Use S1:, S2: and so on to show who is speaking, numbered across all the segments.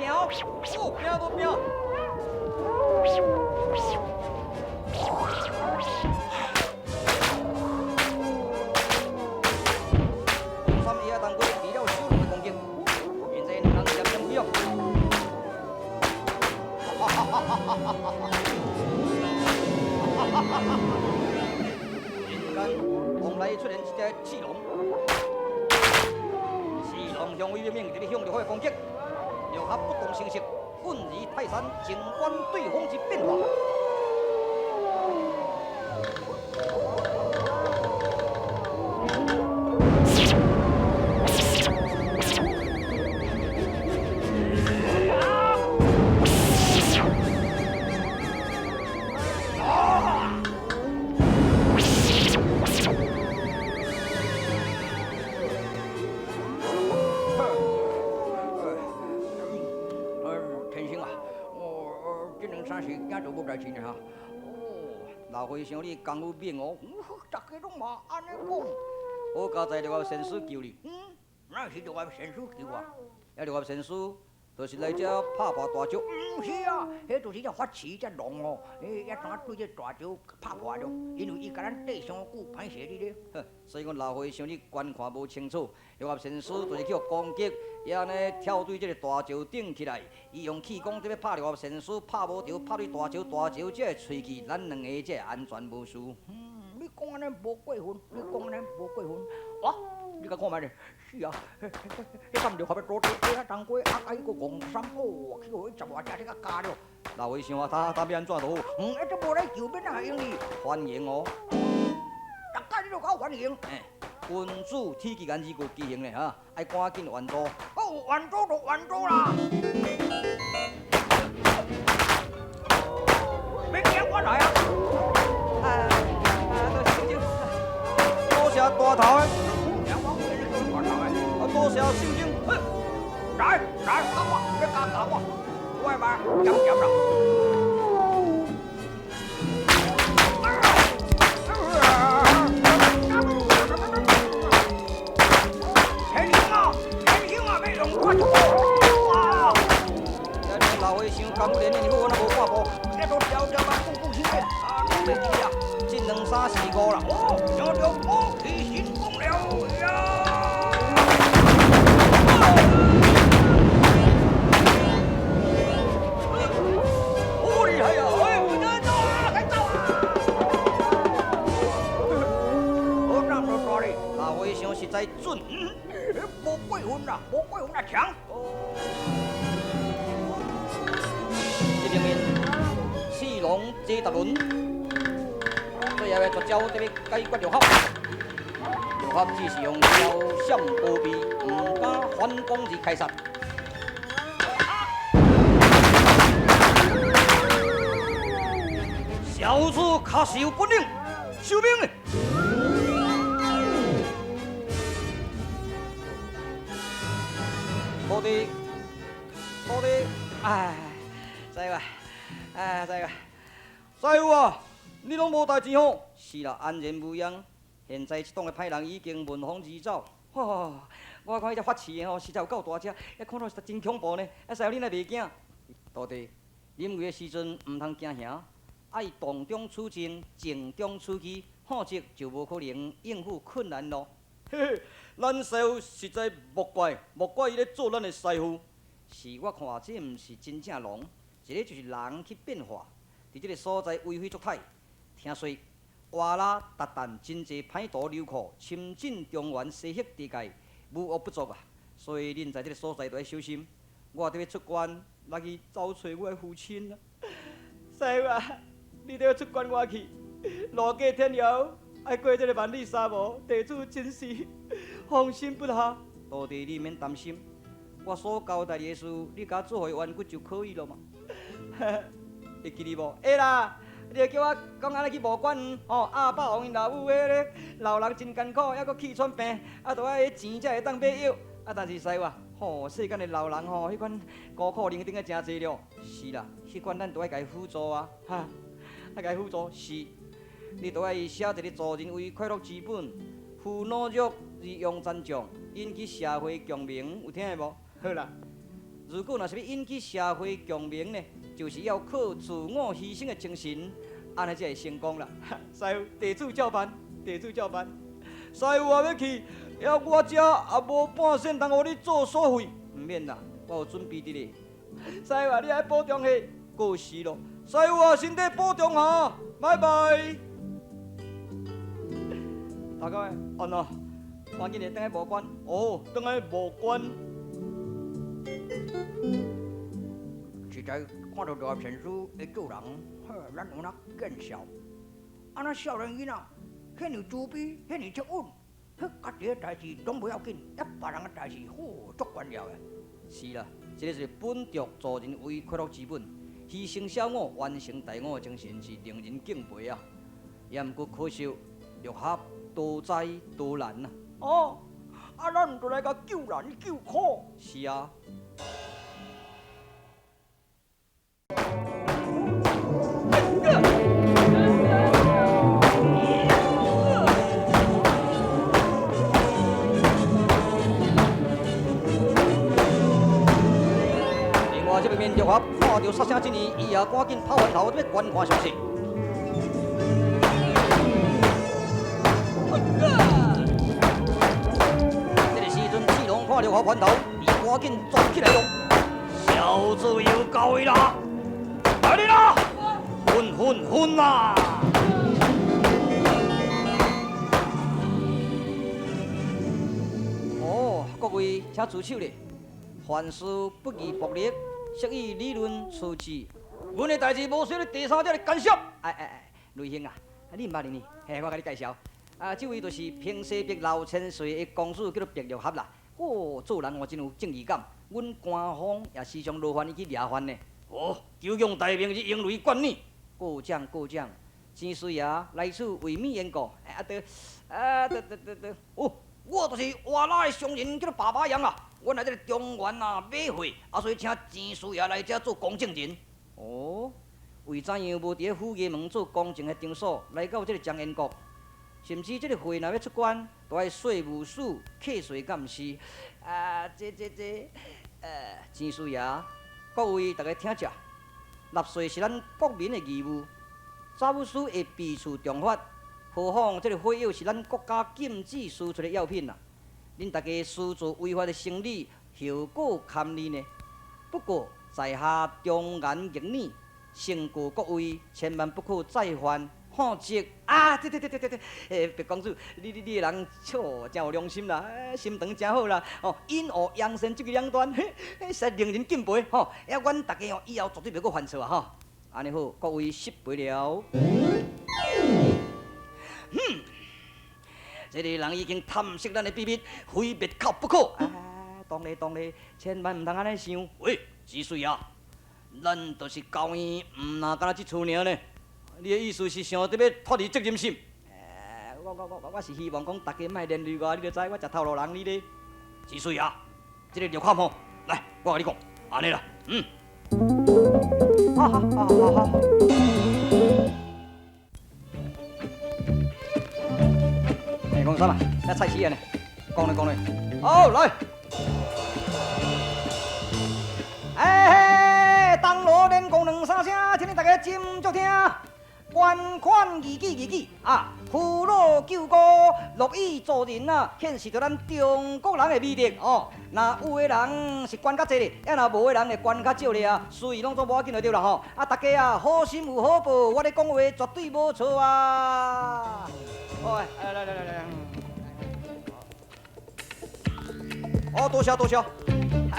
S1: 拼哦，拼都拼。三爷当归避了小龙的攻击，现在两人相对哦。人间往来出现一只刺龙，刺龙向威命直直向着火攻击，六合不动声色，稳如泰山，静观对方之变化。老和尚，你功夫变哦，大家拢嘛安尼讲。我刚才就我先师救你，那是就我先师救我，那就我先师就是来这拍破大石，不是啊，迄就是只法器只龙哦，一单对这大石拍破了，因为伊甲咱缀上久，歹势你咧。所以讲老和尚你观看无清楚，就我先师就是去攻击。伊安尼跳对这个大石顶起来，伊用气功这要拍着我神师，拍无着，拍对大石，大石才会吹去，咱两个才会安全无事。你讲安尼无过分，你讲安尼无过分，哇！你甲看卖咧？是啊，迄干着后壁多多啊，当归啊，伊个黄山哦，去互伊十外只这个加了。老和尚啊，他要安怎都好，这无来救免哪用哩？欢迎哦！大家你都搞欢迎。君主体技颜之句举行咧哈，爱赶紧完桌。哦，完桌就完桌啦。明天我来啊！多谢大头诶！多谢圣经。来，打我，你打我，我嘛减减啦。老和尚刚练练好，我那无看步，这都条条把步步起来，拢袂记啊，这2、3、4、5啦，想着我起成功了呀！好厉害呀！不得走啊，快走啊！我那么说哩，老和尚实在准，无过分啦，强。这边刺龙接达轮，最后的绝招这边解决六合，六合只是用腰闪波避，唔敢反攻而开杀。小子确实有本领，收兵嘞！徒弟，哎。师傅啊，你拢无代志吼？是啦，安然无恙。现在这档的歹人已经闻风而走。我看迄只法器吼，实在有够大只，看到实在真恐怖呢。师傅你若袂惊？徒弟，饮醉的时阵唔通惊吓，爱动中取静，静中取机，否则就无可能应付困难咯。咱师傅实在莫怪伊咧做咱的师傅。是我看这唔是真正龙。一个就是人去变化，伫这个所在为非作歹。听说瓦拉达旦真济歹徒流寇侵进中原西域地界，无恶不作啊！所以恁在这个所在都要小心。我得要出关来去找找我的父亲啊！师傅啊，你得要出关我去，路过天涯，爱过这个万里沙漠，地主真是放心不下。徒弟你免担心，我所交代的事，你甲做回完骨就可以了嘛。会记哩无？会啦，你就叫我讲安尼去墓馆阿爸王因老母迄个老人真艰苦，还佫气喘病，都爱迄钱才会当买药。但是师傅世间的老人迄款孤苦伶仃的真济了。是啦，迄款咱都爱甲伊辅助啊，爱甲伊辅助是。你都爱写一个助人为快乐之本，负努力而用珍重，引起社会共鸣，有听下无？好啦。如果若是要引起社会共鸣呢，就是要靠自我牺牲的精神，安尼才会成功啦。师傅，地主照办，地主照办。师傅也要去，我遮也无半仙通互你做所费，唔免啦，我有准备伫咧。师傅啊，你爱保重下，过时咯。师傅啊，身体保重哈，拜拜。大家安怎？赶紧嚟等下无关。哦，等下无关。
S2: 实在看到大骗书会做人，咱有那见笑。那少年囡仔，遐尼自卑，遐尼接稳，家己的代志拢不要紧，别人的代志好足关了的。
S1: 是啦，这个是本着助人为快乐之本，牺牲小我，完成大我的精神是令人敬佩啊。也毋过可惜，六合多灾多难啊。
S2: 哦，咱就来甲救难救苦。
S1: 是啊。另外这边面六合看到杀声之年，伊也赶紧跑回头要观看消息。看到我拳头，伊赶紧抓起来用。小子有够位啦！来你啦！混啦！哦，各位请助手咧。凡事不宜暴力，适宜理论处置。阮的代志无需要第三者来干涉。雷兄啊，你唔捌认呢？嘿，我甲你介绍。这位就是平西北老千岁的公主，叫做白玉合啦。哦，做人我真有正义感，阮官方也时常劳烦伊去抓犯呢。哦，九阳大名是英雷冠冕，过奖，钱师爷来此为民言告。对。哦，我就是外来的商人，叫做爸爸羊啊。阮来这个中原啊买货，所以请钱师爷来这做公证人。哦，为怎样无伫府衙门做公证的场所，来到这个江阴国？甚至这个会若要出关，都要税务署课税，敢毋是？钱师爷，各位大家听着，纳税是咱国民的义务，查某师会避除重罚，何况这个火药是咱国家禁止输出的药品呐。恁大家私自违法的生理，后果堪虑呢。不过在下忠言逆耳，承告各位千万不可再犯。吼即对，白公主，你的人错真有良心啦，心肠真好啦，哦，因恶扬善这个两端，实令人敬佩吼。阮大家以后绝对袂阁犯错啊吼。安尼好，各位失陪了。这个人已经探悉咱的秘密，非灭口不可。当然，千万唔通安尼想。喂，子水啊，咱就是交易，唔那干那即厝尔呢。你的意思是想得要脱离责任心？我是希望讲大家莫连累我，你就知我食头路人你咧。子水啊，这个就看吼，来，我甲你讲，安尼啦，好。你讲啥嘛？那菜市啊呢？讲咧。好，来。当罗连讲两三声，请你大家斟酌听。捐款义举啊！扶老救孤，乐意助人啊，显示着咱中国人的美德哦。那有的人是捐较济咧，若无的人会捐较少咧啊。所以拢总无要紧就对啦吼。大家啊，好心有好报，我咧讲话绝对无错啊。来。哦，多谢。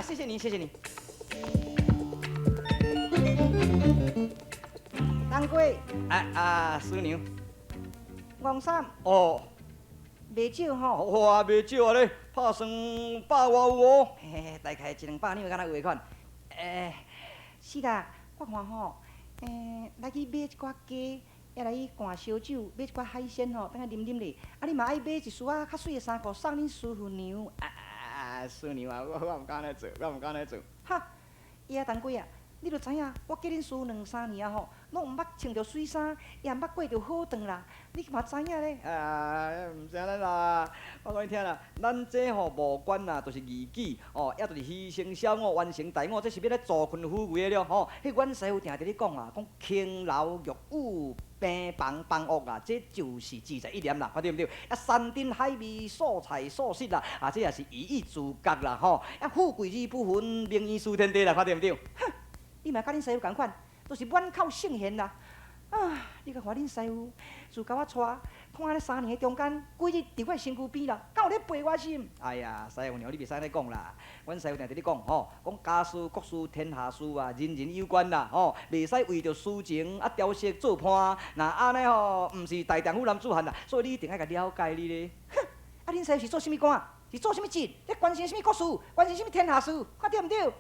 S1: 谢谢你。当归，师娘，王三，哦，卖少吼，哇，卖少啊咧，拍算100外有哦，大概100-200两，敢若有汇款。是啦，我看吼，来去买一寡鸡，也来去灌烧酒，买一寡海鲜吼，等下啉咧。你嘛爱买一束较水的衫裤送恁师傅娘。师娘啊，我毋敢安尼做，哈，当归啊。你著知影，我叫恁输2、3年啊吼，拢毋捌穿着水衫，也毋捌过着好长啦。你嘛知影咧？毋知影咱啦，我讲你听啦，咱这吼无管啦，就是义举哦，也就是牺牲小我，完成大我，这是要来助群富贵的了吼。迄阮师傅定定咧讲啊，讲勤劳玉物。平房房屋啊，这就是志在一念啦，对不对？啊，山珍海味、素菜素食啦，啊，这也是一义自觉啦，吼！啊，富贵而不分，名医输天地啦，对不对？哼，你嘛甲恁师傅共款，都是满口圣贤啦。啊，你甲看恁师傅，自甲我带，看安尼3年的中间，规日伫我身躯边啦，敢有咧陪我心？哎呀，师傅娘，你袂使安尼讲啦。阮师傅定伫咧讲吼，讲家事国事天下事啊，人人有关啦，吼，袂使为着私情啊雕饰做伴，那安尼吼，毋是大丈夫男子汉啦。所以你一定要甲了解你咧。哼，啊，恁师傅是做啥物官？是做啥物职？咧关心啥物国事？关心啥物天下事？看对毋对？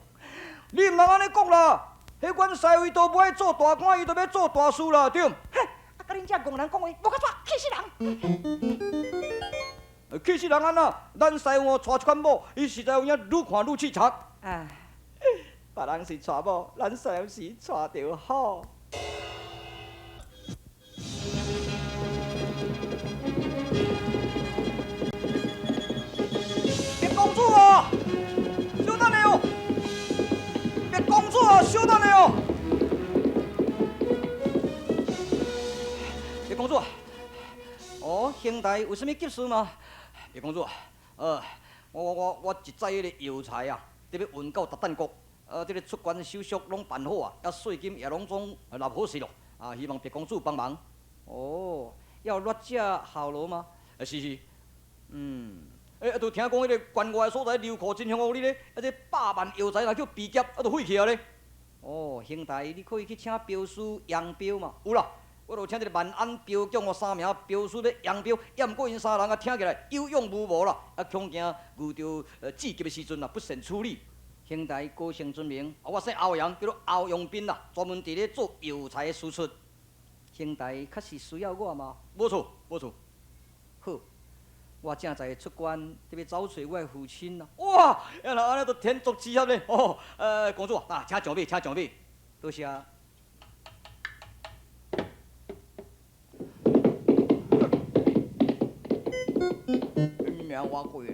S1: 你毋通安尼讲啦。迄阮师傅都不爱做大官，伊都要做大事啦，对。哼，啊，甲恁遮戆人讲话，无甲煞气死人。气死人安那？咱师傅带一款某，伊实在有影愈看愈凄惨。哎，别人是带某，咱师傅是带着好。别公主啊，小等下哦！别公主啊，小等下哦！别公主，哦，兄弟有啥物急事吗？别公主，我一载迄个药材啊，得要运到达旦国，这个出关手续拢办好啊，啊税金也拢总纳好势咯，啊，希望别公主帮忙。哦，要落这效劳吗？是，都听讲迄个关外所在流库真凶恶劣咧，啊，这100万药材若叫被劫，啊，都废去啊咧。哦，兄弟，你可以去请镖师扬镖嘛？有啦。我著请这个万安镖局3名镖师咧扬镖，也毋过因3人啊听起来有勇无谋啦，啊恐惊遇到志劫的时阵啊不慎处理。兄弟高姓尊名，我姓欧阳，叫做欧阳斌啦，专门伫咧做药材的输出。兄弟确实需要我吗？无错，无错。好，我正在出关，特别找找我的父亲啦。哇，原来安尼都天作之合咧。哦，公主啊，请上马，请上马，多谢。
S2: 命我过，这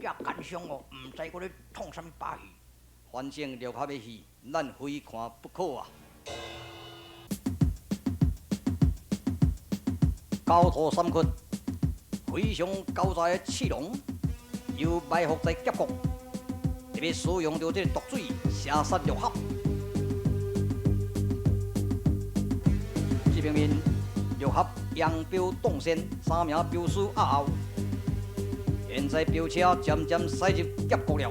S2: 奸商哦，唔知我咧创啥物把戏。
S1: 反正六合的戏，咱非看不可啊。高徒3窟，非常高才的刺龙，又埋伏在劫国，特别使用着这个毒水射杀六合。这边面六合扬镖动身，3名镖师压后。现在镖车渐渐驶入劫国了。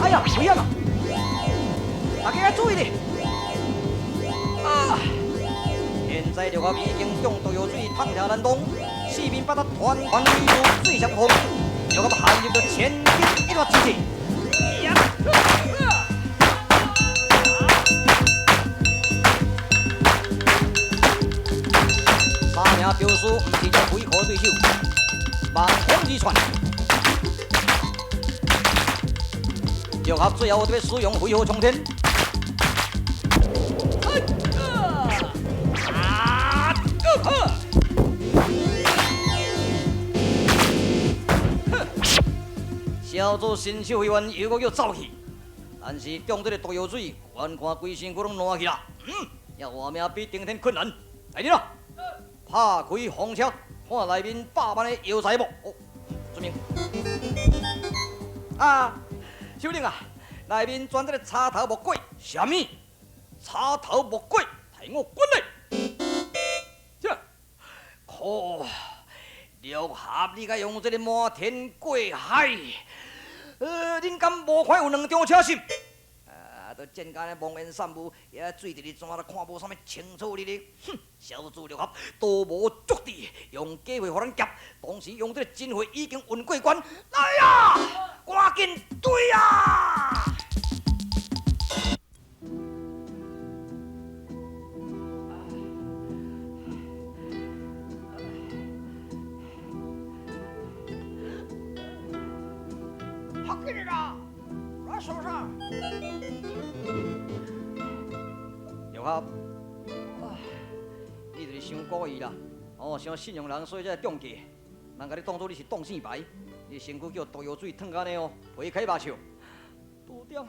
S1: 哎呀，危险啊！大家要注意点！啊！现在六合已经中毒药水烫下南东，四面八达团团围住水上风，六合陷入了千斤一发之势。3名镖师毋是这回合对手，望风而窜。六合最后特别使用回合冲天。小组新手会员又搁叫走去，但是中这个毒药水，眼看规身躯拢烂去啦，要活命比顶天困难。来人啦！拍开风车，看内面100万的药材无？哦，遵命。啊，首领啊，内面装这个插头木轨，什么？插头木轨，替我滚来！这，靠！六合你该用这个满天过海，恁敢无看有2张车心？都真干的蒙眼散步，也水直哩怎都看无啥物清楚哩哩。哼，小子六合都无足地，用机会互咱劫，当时用这个真货已经运过关，来呀，赶紧追呀！
S2: 好紧的啦，来手上。
S1: 刘合，你就是伤故意啦，伤信用人，所以才会中计。人甲你当作你是挡线牌，你身躯叫毒药水烫安尼皮开肉笑。拄点，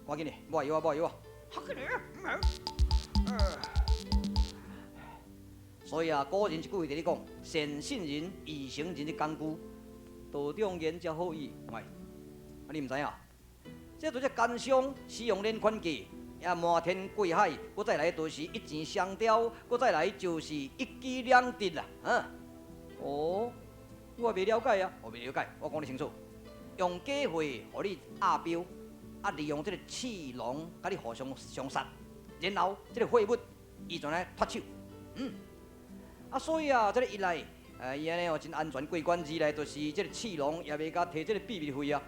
S1: 赶紧的，抹药啊，抹药啊！
S2: 好紧的，
S1: 所以古人一句话在咧讲：善信人，易成人的工具。道中言才好意，喂，你唔知影？这做只奸商使用连环计，也瞒天过海，搁再来就是一箭双雕，搁再来就是一举两得啦，哦，我未了解啊，我未了解，我讲你清楚。用假话互你压标，利用这个刺龙甲你互相相杀，然后这个废物伊就来脱手，所以这个一来，伊安尼真安全过关，二来就是这个刺龙也袂甲摕这个秘密费啊。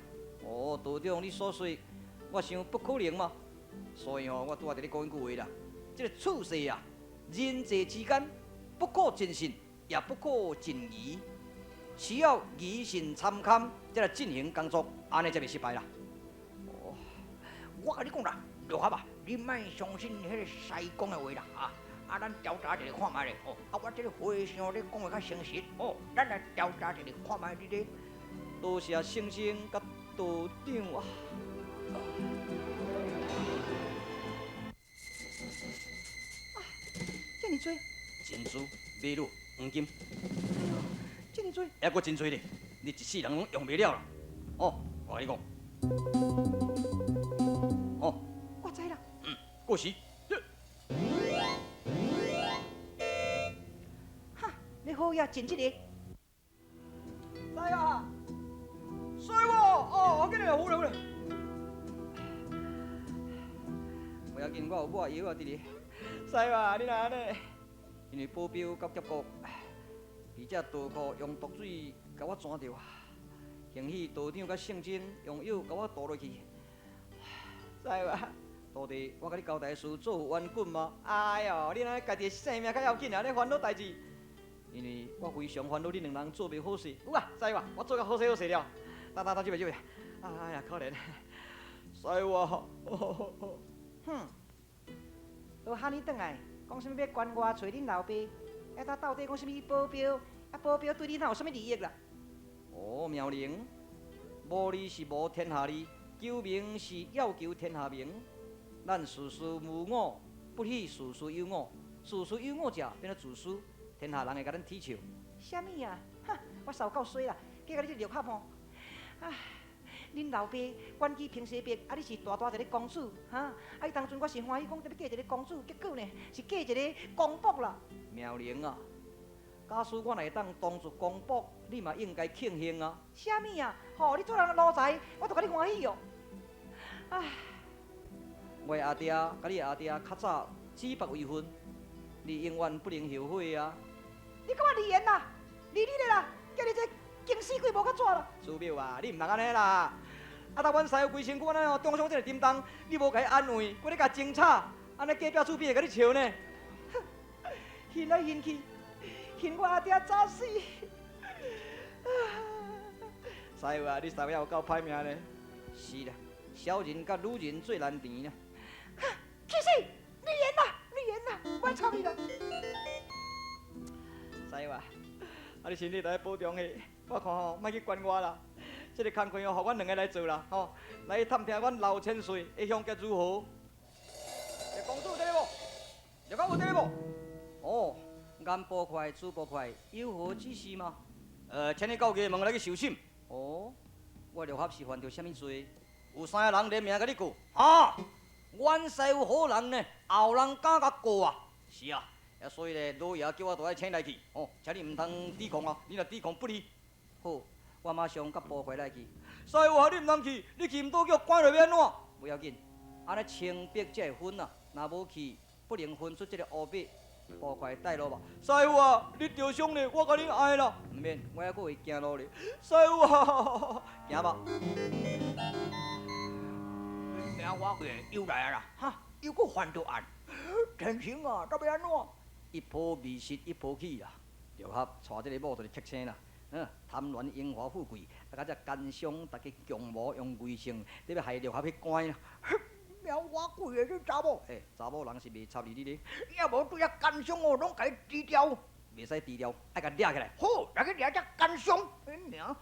S1: 道长你所说，我想不可能嘛，所以我拄仔伫咧讲一句话啦，这个处世啊，人际之间不可尽信，也不可尽疑，需要疑心参勘，才来进行工作，安尼才袂失败啦。
S2: 我甲你讲啦，刘合啊，你莫相信迄个西讲的话啦咱调查一下看卖咧。我这个和尚咧讲的较诚实。咱来调查一下看卖你咧。
S1: 多谢先生甲道长啊。
S3: 这么多，
S1: 珍珠、美乳、黄金，
S3: 这么多，
S1: 还阁真多咧，你一世人拢用袂了啦。我甲你讲，
S3: 我知啦。
S1: 过时。
S3: 哈，你好呀，真这个。
S1: 来啊！水我，紧来，好来好来。不要紧，我有抹药啊，弟弟。师傅，你哪安尼？因为保镖甲劫国，被这盗库用毒水甲我抓着，幸喜道长甲圣真用药甲我渡落去。师傅，徒弟，我甲你交代事做有冤滚吗？哎哟，你安尼家己的性命较要紧啊，你烦恼代志。因为我非常烦恼，你两人做袂好势。有啊，师傅，我做甲好势好势了。等，这边。哎呀，可怜。师傅，
S3: 都喊你转来，讲什么要关我找恁老爸？他到底讲什么保镖？保镖对你哪有什么利益啦？
S1: 妙龄，无利是无天下利，求名是要求天下名。咱事事无我，不喜事事有我。事事有我者，变做自私，天下人会甲咱踢笑。
S3: 什么啊？我受够衰啦！计甲你这绿卡吼，恁老爸管起平西壁，你是大一个公主，伊当阵我是欢喜讲，要嫁一个公主，结果呢是嫁一个公仆啦。
S1: 妙龄啊，假使我会当当作公仆，你嘛应该庆幸啊。
S3: 什么啊？你做人奴才，我都甲你欢喜哦。
S1: 我的阿爹甲你的阿爹较早指腹为婚，你永远不能后悔啊！
S3: 你干嘛离言啦？离你的啦！叫你这惊死鬼无较抓啦！
S1: 师庙啊，你唔通安尼啦！当阮师傅规身躯安尼中伤这个叮当，你无甲伊安慰，搁咧甲争吵，安尼隔壁厝边会甲你笑呢？
S3: 恨来恨去，恨我阿爹早死。
S1: 师傅啊，你师傅也有够歹命呢。是啦，小人甲女人最难缠啦。
S3: 去死！你演啦，我操你啦！
S1: 师傅啊，你身体着爱保重下，我看莫去管我啦。这个工课互阮两个来做啦，来探听阮老千岁会向结如何？公主在咧无？有讲有在咧无？眼波快，主波快，有何指示吗？请你到衙门来去受审。我刘合是犯着什么罪？有三个人联名甲你告？阮师傅好人呢，后人敢甲告啊？是啊，所以呢，老爷叫我都来请来去。请你唔通抵抗啊！你若抵抗不利，好，我马上甲捕回来去。师傅啊，你唔通去，你去唔到叫关落要安怎？不要紧，安尼清白才会分啊。若无去，不能分出这个乌白，捕快带路吧。师傅啊，你受伤咧，我甲你爱啦。唔免，我还佫会行路咧。师傅啊，行吧。
S2: 我又来啦，又搁犯着案，天星啊，到要安怎？
S1: 一波未失一波起啦，刘合带这个某就是客星啦。贪恋荣华富贵，啊，甲只奸商，大家强魔用规性，你要害着合去关啦。
S2: 苗我贵的这查某，
S1: 查某人是袂插你咧，
S2: 也无对遐奸商哦，拢甲伊低调，
S1: 袂使低调，爱甲掠起来。
S2: 好，来去掠只奸商，娘。